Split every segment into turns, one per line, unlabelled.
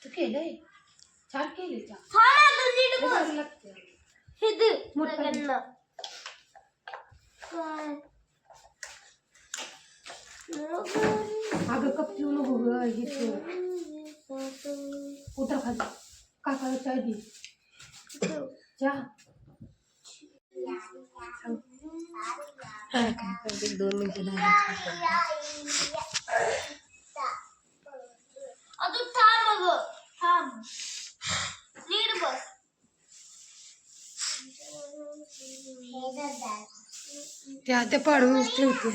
तू केलंय छान केले अगं कप ठेवू नको ग उतर खाली काकाला चाय दे चहा 2 मिनिटं
अजून थांब ग थांब नीट बस
त्या पाडूनच ठेवते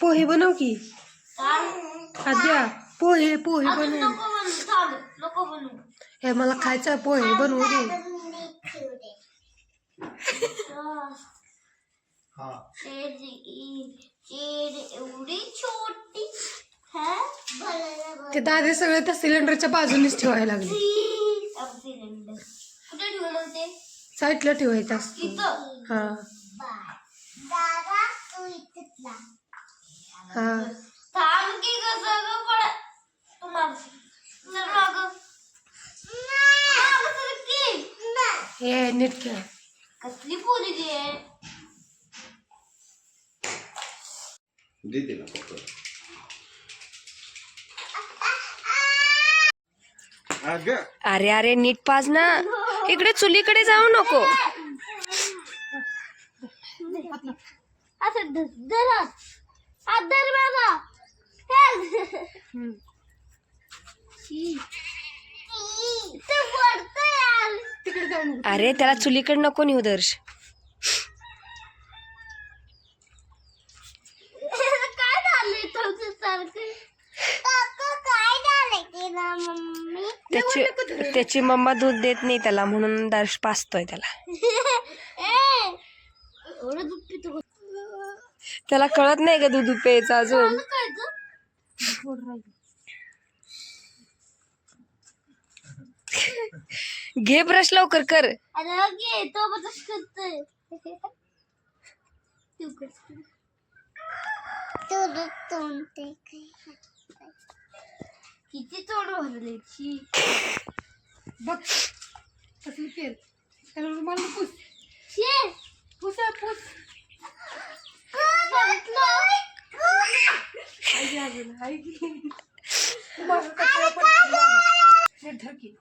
पोहे बनव की आद्या पोहे पोहे बनव
नको बनवू
हे मला खायचं पोहे बनवू दे
एवढी छोटी
ते दादे सगळे त्या सिलेंडरच्या बाजूनेच ठेवायला लागले
सिलेंडर कुठे ठेवलं ते
साईडला ठेवायचं असतं हा हा
थांब की कसं पड
हे नीट ठेव
कसली पोरगी आहे
देते ना फक्त
अरे अरे नीट पाज ना इकडे चुलीकडे जाऊ नको
असं धरा आदर बघा
अरे त्याला चुलीकडे नको नेऊ दर्श
काय झालंय तुमचं सारखं काय झालंय तिला मम्मी
त्याची मम्मा दूध देत नाही त्याला म्हणून दर्श पाजतोय त्याला
एवढं दूध पितो
त्याला कळत नाही का दूध प्यायचं अजून घे ब्रश लवकर कर
अरे घे तो बस करतोय किती तोड भरले
बघ कसली केल त्याला रुमाल पुस पुस पुस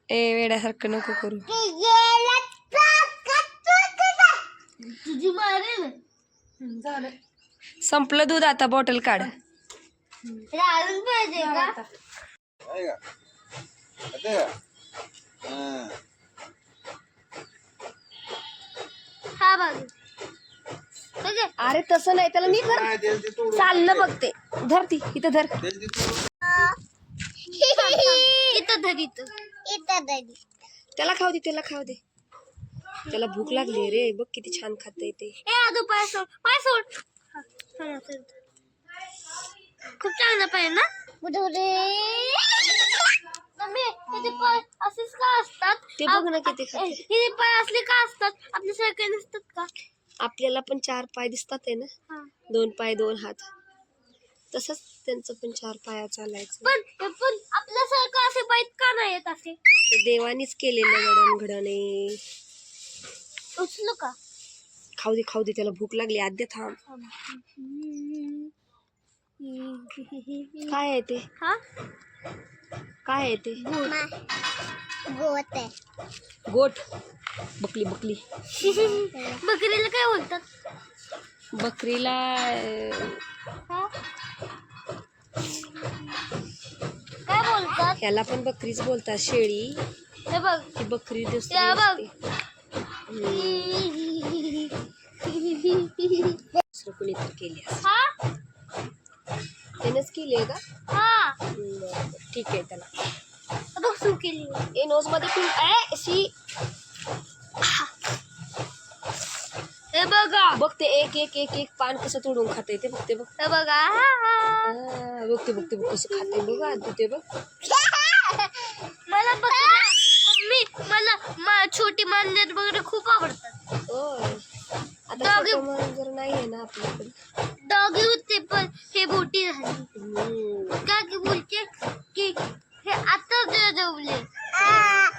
ए वेड्यासारखं नको करू
तुझी मारेल
झालं संपलं दूध आता बॉटल काढ
अजून पाहिजे का हा बघ
अरे तसं नाही त्याला मी चाललं बघते धर ती इथं धर
इथं धर इथं
त्याला खाऊ दे त्याला खाऊ दे त्याला भूक लागली रे बघ किती छान खाता येते
आदू पाय सोड खूप चांगला पाय ना मम्मी हे पाय असेच का असतात
ते बघ ना किती खाते
हे पाय असले का असतात आपल्या सारखे नसतात का
आपल्याला पण 4 पाय दिसतात आहे ना 2 पाय 2 हात तसंच त्यांचं पण 4 पाया चालायचं
पण आपल्यासारखं असे पाय का नाही येत असे
ते देवानीच केलेलं घडणे
उचलू का
खाऊ दे त्याला भूक लागली आद्य थांब काय आहे ते काय आहे ते गोट बकली
बकरीला काय बोलतात
बकरीला
काय बोलतात
ह्याला पण बकरीच बोलतात शेळी
हे बघ
ती बकरी दिसते कुणी तर केली त्यानेच केली आहे का ठीक आहे त्याला
बघ केली
ए नोज मध्ये
हे बघा
बघ ते एक पान कसं तोडून खाते ते बघते बघ
हे बघा
बघते कसं खाते बघ आधी ते बघ
मला बघ बोटी मारण्यात वगैरे खूप आवडतात.
होय. आता छोटं मन जर नाही आहे ना आपल्याकडे.
डॉगी होते पण हे बोटी झाली. काकी बोलते की हे आता जवले.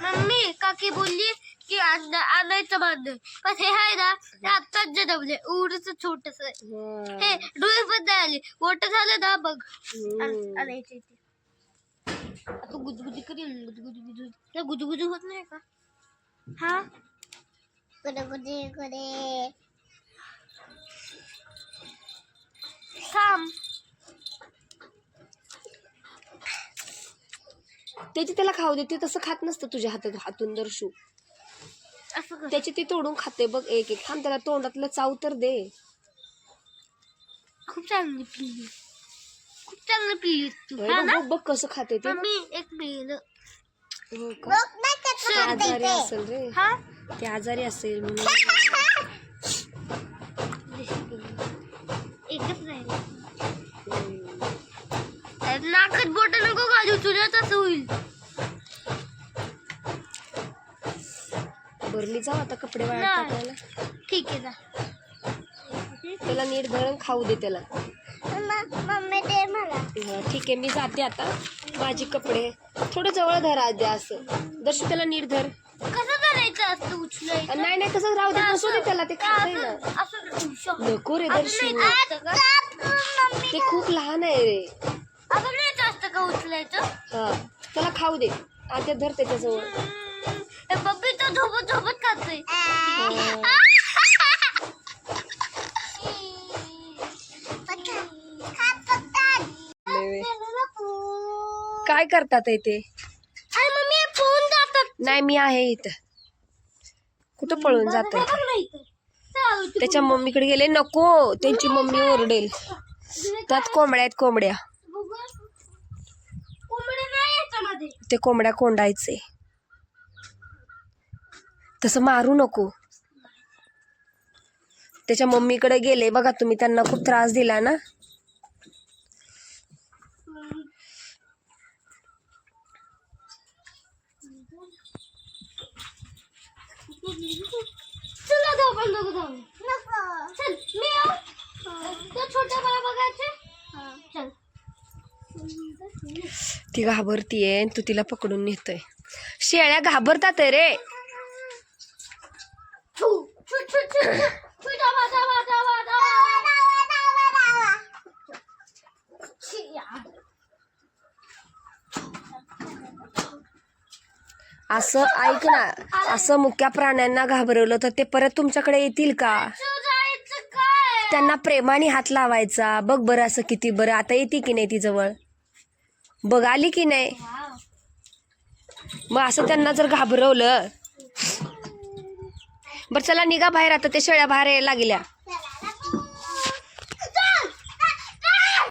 मम्मी काकी बोलली की आणायचं बांधून, पण हे आहे ना ते आत्ताच जडवले. उडच छोटस हे डोळे पण नाही आले. मोठं झालं ना बघ आणायचे ते. आता गुजगुजी करीन. गुजगुजी गुजगुजी होत नाही का? हा गुजगुजी करे थांब.
त्याची त्याला खाऊ दे. ते तसं खात नसतं तुझ्या हातून दर्शू.
असं कर.
त्याची ती तोडून खाते बघ एक एक. थांब त्याला तोंडातलं चाव तर दे.
खूप चांगली पिल्ली. खूप चांगली पिल्ली तू.
होय,
हा ना
बघ बघ कसं खाते ते.
मम्मी एक पिल्लं.
हो का? ते आजारी असेल रे.
हा
ते आजारी असेल म्हणून.
एकच राहिलं. नाकात बोट नको घालू तुला, तसं होईल.
बरली जाऊ आता कपडे वाळत
नाही.
टाकायला.
ठीक आहे ना.
त्याला नीट धरून खाऊ दे त्याला.
मम्मी दे मला.
ठीक आहे मी जाते आता. माझी कपडे थोडं जवळ धरा द्या असं. दर्शू त्याला नीट धर.
कसं करायचं असतं उचलायचं?
नाही नाही तसंच राहू दे. बसू दे त्याला. ते खाते ना.
असं
नको रे दर्शू. ते खूप लहान आहे रे.
असं नाही असतं का उचलायचं?
हा त्याला खाऊ दे. आता धर त्याच्याजवळ.
बब्बी तो झोपत झोपत खातोय.
काय करतात ते?
अरे मम्मी फोन जातात.
नाही मी आहे इथं. कुठं पळून जात त्याच्या मम्मीकडे गेले. नको त्यांची मम्मी ओरडेल. त्यात कोंबड्या आहेत कोंबड्या. ते कोंबड्या कोंडायचे. तसं मारू नको. त्याच्या मम्मीकडे गेले बघा तुम्ही. त्यांना खूप त्रास दिला ना.
चला जाऊ पण नको जाऊ. चल मी तो छोटा बाळा बघायचे. चल.
ती घाबरतीये. तू तिला पकडून नेतोय. शेळ्या घाबरतात रे. असं ऐक ना. असं मुक्या प्राण्यांना घाबरवलं तर ते परत तुमच्याकडे येतील का? त्यांना प्रेमाने हात लावायचा. बघ बरं असं किती बरं. आता येते की नाही ती जवळ? बघ आली की नाही? मग असं त्यांना जर घाबरवलं. बरं चला निघा बाहेर. आता ते शेळ्या बाहेर यायला लागल्या.